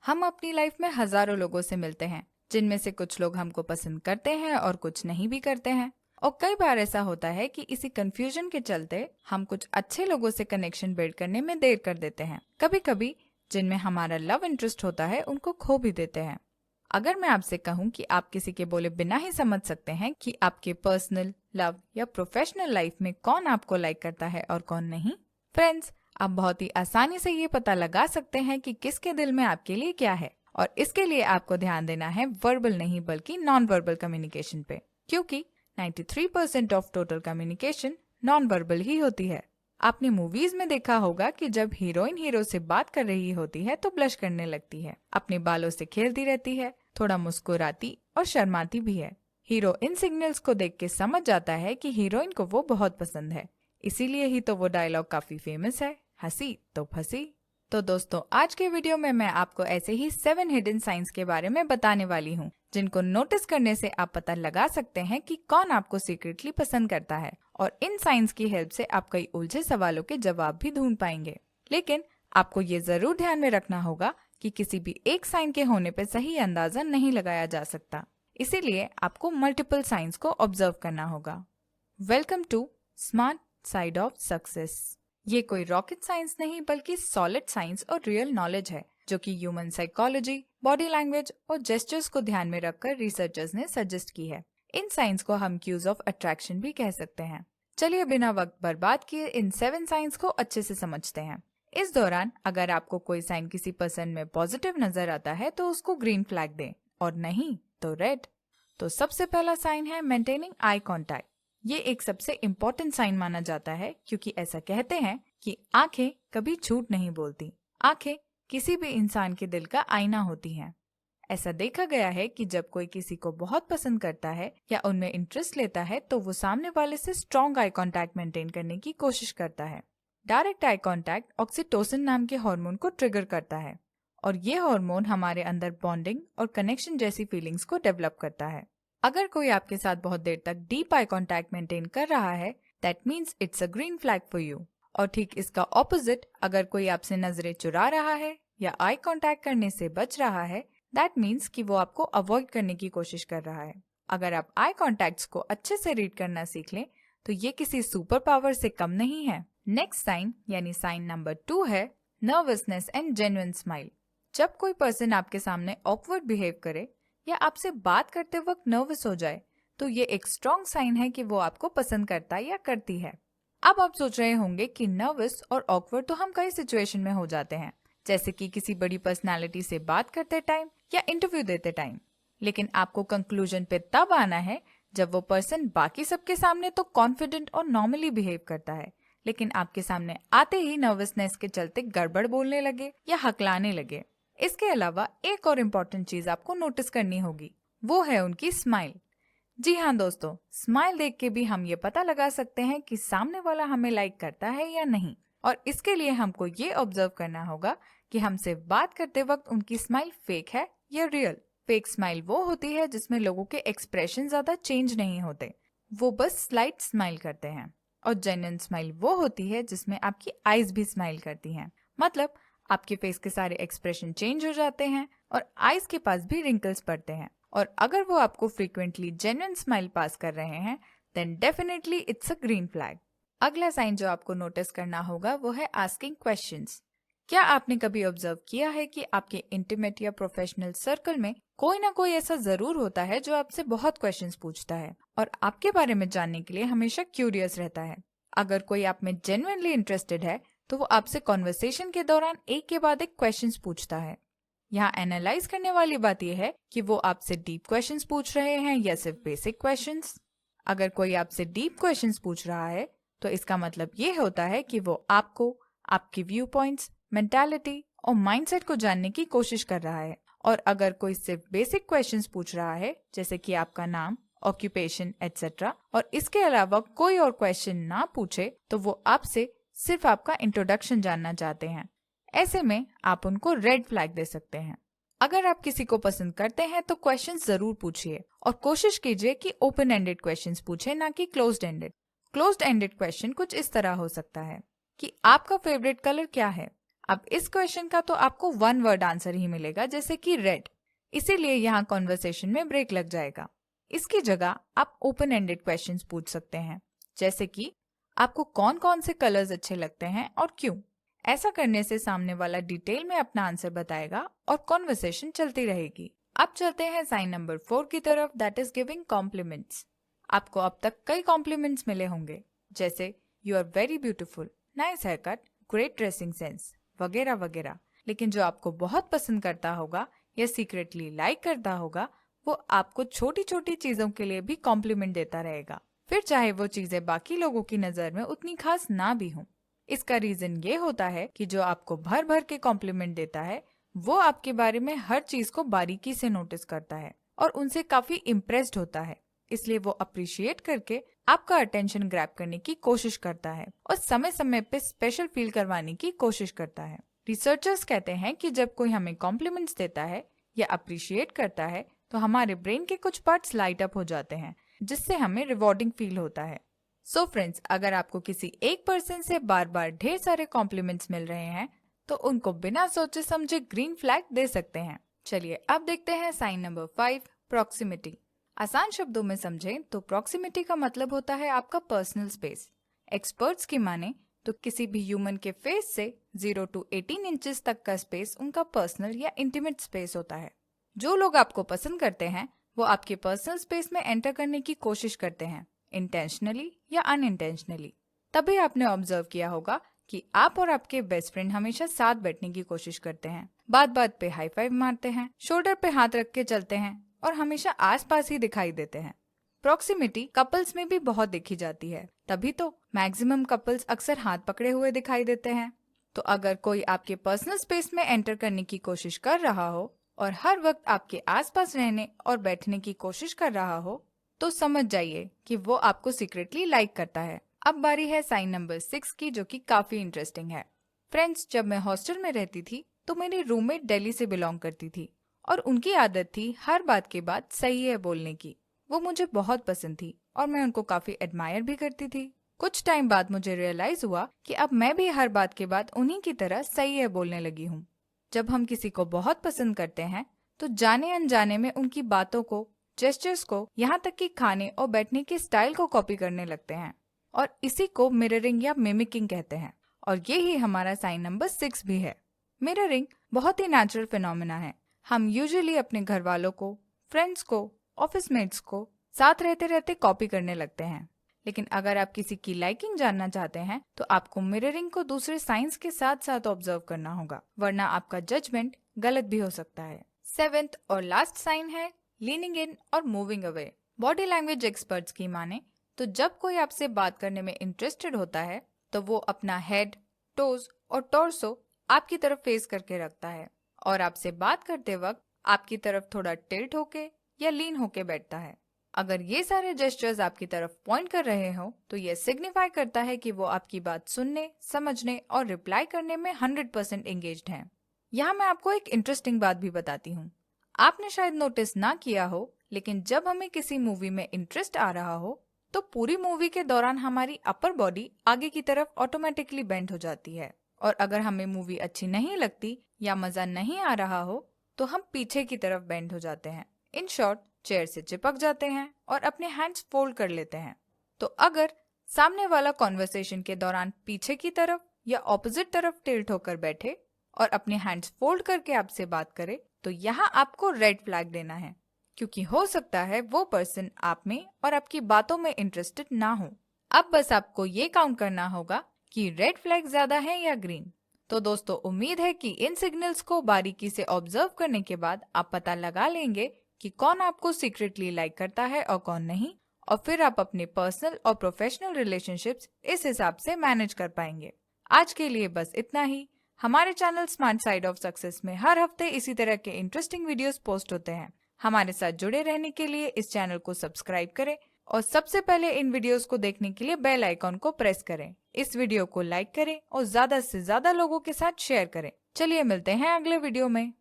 हम अपनी लाइफ में हजारों लोगों से मिलते हैं, जिनमें से कुछ लोग हमको पसंद करते हैं और कुछ नहीं भी करते हैं। और कई बार ऐसा होता है कि इसी कंफ्यूजन के चलते हम कुछ अच्छे लोगों से कनेक्शन बिल्ड करने में देर कर देते हैं। कभी कभी जिनमें हमारा लव इंटरेस्ट होता है उनको खो भी देते हैं। अगर मैं आपसे कहूँ कि आप किसी के बोले बिना ही समझ सकते हैं कि आपके पर्सनल, लव या प्रोफेशनल लाइफ में कौन आपको लाइक करता है और कौन नहीं, फ्रेंड्स, आप बहुत ही आसानी से ये पता लगा सकते हैं कि किसके दिल में आपके लिए क्या है। और इसके लिए आपको ध्यान देना है वर्बल नहीं बल्कि नॉन वर्बल कम्युनिकेशन पे, क्योंकि 93% of total communication non verbal ही होती है। आपने मूवीज में देखा होगा कि जब हीरोइन हीरो से बात कर रही होती है तो ब्लश करने लगती है, अपने बालों से खेलती रहती है, थोड़ा मुस्कुराती और शर्माती भी है। हीरो इन सिग्नल्स को देख के समझ जाता है कि हीरोइन को वो बहुत पसंद है। इसीलिए ही तो वो डायलॉग काफी फेमस है, हंसी तो फंसी। तो दोस्तों, आज के वीडियो में मैं आपको ऐसे ही 7 हिडन साइंस के बारे में बताने वाली हूँ, जिनको नोटिस करने से आप पता लगा सकते हैं कि कौन आपको सीक्रेटली पसंद करता है। और इन साइंस की हेल्प से आप कई उलझे सवालों के जवाब भी ढूंढ पाएंगे। लेकिन आपको ये जरूर ध्यान में रखना होगा कि किसी भी एक साइन के होने पर सही अंदाजा नहीं लगाया जा सकता। इसीलिए आपको मल्टीपल साइंस को ऑब्जर्व करना होगा। Welcome to smart side of success. ये कोई रॉकेट साइंस नहीं बल्कि सॉलिड साइंस और रियल नॉलेज है, जो कि ह्यूमन साइकोलॉजी, बॉडी लैंग्वेज और जेस्चर्स को ध्यान में रखकर रिसर्चर्स ने सजेस्ट की है। इन साइंस को हम क्यूज ऑफ अट्रैक्शन भी कह सकते हैं। चलिए बिना वक्त बर्बाद किए इन 7 साइंस को अच्छे से समझते हैं। इस दौरान अगर आपको कोई साइन किसी पर्सन में पॉजिटिव नजर आता है तो उसको ग्रीन फ्लैग दें, और नहीं तो रेड। तो सबसे पहला साइन है मेंटेनिंग आई कांटेक्ट। ये एक सबसे इम्पोर्टेंट साइन माना जाता है, क्योंकि ऐसा कहते हैं कि आंखें कभी झूठ नहीं बोलती। आंखें किसी भी इंसान के दिल का आईना होती हैं। ऐसा देखा गया है कि जब कोई किसी को बहुत पसंद करता है या उनमें इंटरेस्ट लेता है तो वो सामने वाले से स्ट्रॉन्ग आई कांटेक्ट मेंटेन करने की कोशिश करता है। डायरेक्ट आई कांटेक्ट ऑक्सीटोसिन नाम के हार्मोन को ट्रिगर करता है, और ये हार्मोन हमारे अंदर बॉन्डिंग और कनेक्शन जैसी फीलिंग्स को डेवलप करता है। अगर कोई आपके साथ बहुत देर तक डीप आई कांटेक्ट मेंटेन कर रहा है, that means it's a green flag for you. और ठीक इसका ऑपोजिट, अगर कोई आपसे नजरें चुरा रहा है या आई कांटेक्ट करने से बच रहा है, दैट मीन्स कि वो आपको अवॉइड करने की कोशिश कर रहा है। अगर आप आई कांटेक्ट्स को अच्छे से रीड करना सीख लें तो ये किसी सुपर पावर से कम नहीं है। नेक्स्ट साइन यानी साइन नंबर 2 है नर्वसनेस एंड जेन्युइन स्माइल। जब कोई पर्सन आपके सामने ऑकवर्ड बिहेव करे या आपसे बात करते वक्त नर्वस हो जाए तो ये एक स्ट्रॉन्ग साइन है कि वो आपको पसंद करता या करती है। अब आप सोच रहे होंगे कि नर्वस और ऑकवर्ड तो हम कई सिचुएशन में हो जाते हैं, जैसे कि किसी बड़ी पर्सनालिटी से बात करते टाइम या इंटरव्यू देते टाइम। लेकिन आपको कंक्लूजन पे तब आना है जब वो पर्सन बाकी सबके सामने तो कॉन्फिडेंट और नॉर्मली बिहेव करता है, लेकिन आपके सामने आते ही नर्वसनेस के चलते गड़बड़ बोलने लगे या हकलाने लगे। इसके अलावा एक और इम्पोर्टेंट चीज आपको नोटिस करनी होगी, वो है उनकी स्माइल। जी हाँ दोस्तों, स्माइल देख के भी हम ये पता लगा सकते हैं कि सामने वाला हमें लाइक करता है या नहीं। और इसके लिए हमको ये ऑब्जर्व करना होगा कि हमसे बात करते वक्त उनकी स्माइल फेक है या रियल। फेक स्माइल वो होती है जिसमें लोगों के एक्सप्रेशन ज्यादा चेंज नहीं होते, वो बस स्लाइट स्माइल करते हैं। और जेन्युइन स्माइल वो होती है जिसमें आपकी आईज भी स्माइल करती हैं, मतलब आपके फेस के सारे एक्सप्रेशन चेंज हो जाते हैं और आईज के पास भी रिंकल्स पड़ते हैं। और अगर वो आपको फ्रीक्वेंटली जेन्युइन स्माइल पास कर रहे हैं, then definitely it's a green flag. अगला साइन जो आपको नोटिस करना होगा वो है आस्किंग क्वेश्चंस। क्या आपने कभी ऑब्जर्व किया है कि आपके इंटीमेट या प्रोफेशनल सर्कल में कोई ना कोई ऐसा जरूर होता है जो आपसे बहुत क्वेश्चंस पूछता है और आपके बारे में जानने के लिए हमेशा क्यूरियस रहता है। अगर कोई आप में जेन्युइनली इंटरेस्टेड है तो वो आपसे कॉन्वर्सेशन के दौरान एक के बाद एक क्वेश्चंस पूछता है। यहाँ एनालाइज करने वाली बात यह है कि वो आपसे डीप क्वेश्चंस पूछ रहे हैं या सिर्फ बेसिक क्वेश्चंस। अगर कोई आपसे डीप क्वेश्चंस पूछ रहा है तो इसका मतलब ये होता है कि वो आपको, आपके व्यू पॉइंट्स, मेंटालिटी और माइंडसेट को जानने की कोशिश कर रहा है। और अगर कोई सिर्फ बेसिक क्वेश्चंस पूछ रहा है, जैसे कि आपका नाम, ऑक्यूपेशन एटसेट्रा, और इसके अलावा कोई और क्वेश्चन ना पूछे, तो वो आपसे सिर्फ आपका इंट्रोडक्शन जानना चाहते हैं। ऐसे में आप उनको रेड फ्लैग दे सकते हैं। अगर आप किसी को पसंद करते हैं तो क्वेश्चंस जरूर पूछिए और कोशिश कीजिए कि ओपन एंडेड क्वेश्चंस पूछे, ना कि closed ended. Closed ended question कुछ इस तरह हो सकता है कि आपका फेवरेट कलर क्या है, अब इस क्वेश्चन का तो आपको वन वर्ड आंसर ही मिलेगा, जैसे कि रेड, इसीलिए यहाँ कॉन्वर्सेशन में ब्रेक लग जाएगा। इसकी जगह आप ओपन एंडेड क्वेश्चंस पूछ सकते हैं, जैसे कि आपको कौन कौन से कलर्स अच्छे लगते हैं और क्यों। ऐसा करने से सामने वाला डिटेल में अपना आंसर बताएगा और कॉन्वर्सेशन चलती रहेगी। अब चलते हैं साइन नंबर 4 की तरफ, दैट इज गिविंग कॉम्प्लीमेंट्स। आपको अब तक कई कॉम्प्लीमेंट्स मिले होंगे, जैसे you are very beautiful, nice hair cut, great dressing sense वगैरह वगैरह। लेकिन जो आपको बहुत पसंद करता होगा या सीक्रेटली लाइक करता होगा, वो आपको छोटी छोटी चीजों के लिए भी कॉम्प्लीमेंट देता रहेगा, फिर चाहे वो चीजें बाकी लोगों की नजर में उतनी खास ना भी हों। इसका रीजन ये होता है कि जो आपको भर भर के कॉम्प्लीमेंट देता है वो आपके बारे में हर चीज को बारीकी से नोटिस करता है और उनसे काफी इम्प्रेस्ड होता है, इसलिए वो अप्रिशिएट करके आपका अटेंशन ग्रैब करने की कोशिश करता है और समय समय पे स्पेशल फील करवाने की कोशिश करता है। रिसर्चर्स कहते हैं कि जब कोई हमें कॉम्प्लीमेंट्स देता है या अप्रिशिएट करता है तो हमारे ब्रेन के कुछ पार्ट्स लाइट अप हो जाते हैं, जिससे हमें रिवॉर्डिंग फील होता है। सो फ्रेंड्स, अगर आपको किसी एक पर्सन से बार बार ढेर सारे कॉम्प्लीमेंट्स मिल रहे हैं तो उनको बिना सोचे समझे ग्रीन फ्लैग दे सकते हैं। चलिए अब देखते हैं साइन नंबर 5, प्रॉक्सिमिटी। आसान शब्दों में समझें तो प्रॉक्सिमिटी का मतलब होता है आपका पर्सनल स्पेस। एक्सपर्ट्स की माने तो किसी भी ह्यूमन के फेस से 0 to 18 इंचेस तक का स्पेस उनका पर्सनल या इंटीमेट स्पेस होता है। जो लोग आपको पसंद करते हैं वो आपके पर्सनल स्पेस में एंटर करने की कोशिश करते हैं, इंटेंशनली या अनइंटेंशनली। तभी आपने ऑब्जर्व किया होगा कि आप और आपके बेस्ट फ्रेंड हमेशा साथ बैठने की कोशिश करते हैं, बात बात पे हाई फाइव मारते हैं, शोल्डर पे हाथ रख के चलते हैं और हमेशा आसपास ही दिखाई देते हैं। प्रॉक्सिमिटी कपल्स में भी बहुत देखी जाती है, तभी तो मैक्सिमम कपल्स अक्सर हाथ पकड़े हुए दिखाई देते हैं। तो अगर कोई आपके पर्सनल स्पेस में एंटर करने की कोशिश कर रहा हो और हर वक्त आपके आसपास रहने और बैठने की कोशिश कर रहा हो तो समझ जाइए कि वो आपको सीक्रेटली लाइक करता है। अब बारी है साइन नंबर 6 की, जो कि काफी इंटरेस्टिंग है। फ्रेंड्स, जब मैं हॉस्टल में रहती थी तो मेरी रूममेट दिल्ली से बिलोंग करती थी और उनकी आदत थी हर बात के बाद सही है बोलने की। वो मुझे बहुत पसंद थी और मैं उनको काफी एडमायर भी करती थी। कुछ टाइम बाद मुझे रियलाइज हुआ कि अब मैं भी हर बात के बाद उन्हीं की तरह सही है बोलने लगी हूँ। जब हम किसी को बहुत पसंद करते हैं तो जाने अनजाने में उनकी बातों को, जेस्चर्स को, यहाँ तक कि खाने और बैठने के स्टाइल को कॉपी करने लगते हैं और इसी को मिररिंग या मिमिकिंग कहते हैं। और ये ही हमारा साइन नंबर 6 भी है। मिररिंग बहुत ही नेचुरल फिनोमेना है। हम यूजुअली अपने घर वालों को, फ्रेंड्स को, ऑफिस मेट्स को साथ रहते रहते कॉपी करने लगते हैं। लेकिन अगर आप किसी की लाइकिंग जानना चाहते हैं तो आपको मिररिंग को दूसरे साइंस के साथ साथ ऑब्जर्व करना होगा, वरना आपका जजमेंट गलत भी हो सकता है। 7th और लास्ट साइन है लीनिंग इन और moving away. Body language experts की माने तो जब कोई आपसे बात करने में इंटरेस्टेड होता है तो वो अपना हेड, टोज और टॉर्सो आपकी तरफ फेस करके रखता है और आपसे बात करते वक्त आपकी तरफ थोड़ा टिल्ट होके या लीन होके बैठता है। अगर ये सारे जेस्चर्स आपकी तरफ पॉइंट कर रहे हो तो ये सिग्निफाई करता है कि वो आपकी बात सुनने, समझने और रिप्लाई करने में 100% एंगेज्ड हैं। यहाँ मैं आपको एक इंटरेस्टिंग बात भी बताती हूँ। आपने शायद नोटिस ना किया हो, लेकिन जब हमें किसी मूवी में इंटरेस्ट आ रहा हो तो पूरी मूवी के दौरान हमारी अपर बॉडी आगे की तरफ ऑटोमेटिकली बेंड हो जाती है और अगर हमें मूवी अच्छी नहीं लगती या मजा नहीं आ रहा हो तो हम पीछे की तरफ बेंड हो जाते हैं। इन शॉर्ट, चेयर से चिपक जाते हैं और अपने हैंड्स फोल्ड कर लेते हैं। तो अगर सामने वाला कॉन्वर्सेशन के दौरान पीछे की तरफ या ऑपोजिट तरफ टिल्ट होकर बैठे और अपने हैंड्स फोल्ड करके आपसे बात करे तो यहाँ आपको रेड फ्लैग देना है, क्योंकि हो सकता है वो पर्सन आप में और आपकी बातों में इंटरेस्टेड ना हो। अब बस आपको ये काउंट करना होगा कि रेड फ्लैग ज्यादा है या ग्रीन। तो दोस्तों, उम्मीद है कि इन सिग्नल्स को बारीकी से ऑब्जर्व करने के बाद आप पता लगा लेंगे कि कौन आपको सीक्रेटली लाइक करता है और कौन नहीं, और फिर आप अपने पर्सनल और प्रोफेशनल रिलेशनशिप्स इस हिसाब से मैनेज कर पाएंगे। आज के लिए बस इतना ही। हमारे channel smart side of success में हर हफ्ते इसी तरह के इंटरेस्टिंग वीडियोस पोस्ट होते हैं। हमारे साथ जुड़े रहने के लिए इस चैनल को सब्सक्राइब करें और सबसे पहले इन वीडियोस को देखने के लिए बेल आइकॉन को प्रेस करें। इस वीडियो को लाइक करें और ज्यादा से ज्यादा लोगों के साथ शेयर करें। चलिए मिलते हैं अगले वीडियो में।